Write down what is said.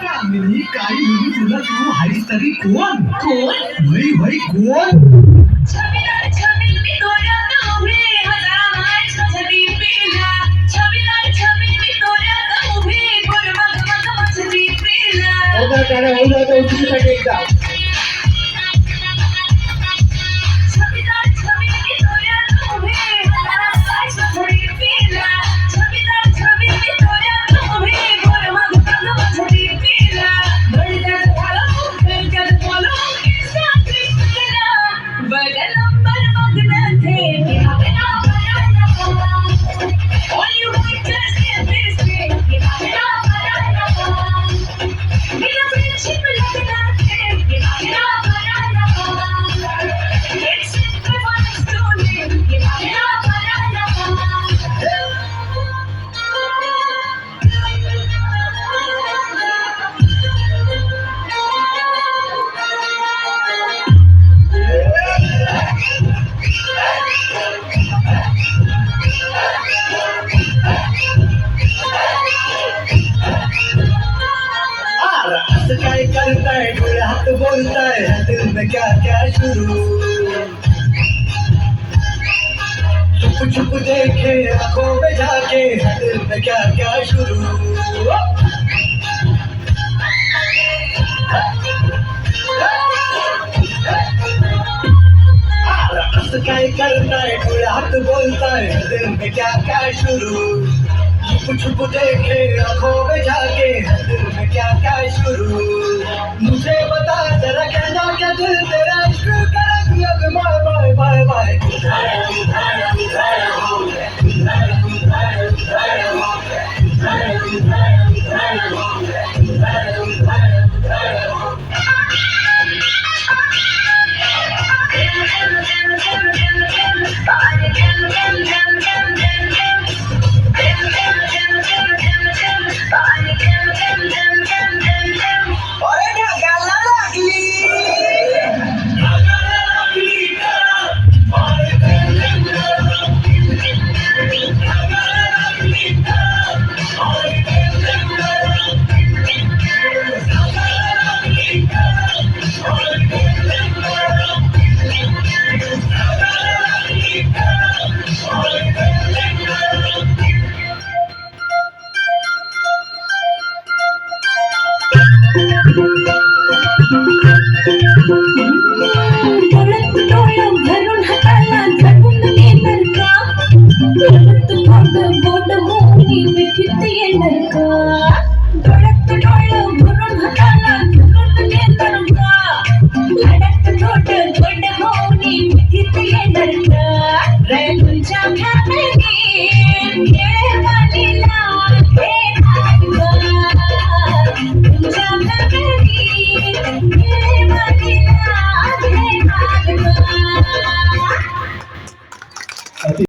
चांगली काळी मुली तुला तू हायस तरी कोण कोण वय वय कोण छबीदार छबी मी तोऱ्यात उभी हजारामाय छबी पिला छबीदार छबी मी तोऱ्यात उभी गुरमग मग मछली पिला होगा त्याला होगा तो उचलूसाठी एकदा छबीदार छबी मी तोऱ्यात उभी हजारामाय छबी पिला छबीदार छबी मी तोऱ्यात उभी गुरमग मग मछली पिला बडक्यात घालो बडक्यात बोलो किस्सा पिला बडल नंबर मगन थे कि हवे ना banana all you bitches in this game कि हवे ना बनाना मेरा friendship लगना थे कि हवे ना banana it's simple one story कि हवे ना असं काय करताय डोळे हात बोलताय दिल में क्या क्या शुरू छुप छुप देखे आंखों में झाके दिल में क्या क्या शुरू असं काय करताय डोळे हात बोलताय दिल में क्या क्या शुरू छुप छुप देखे आंखों में झाके दिल में क्या क्या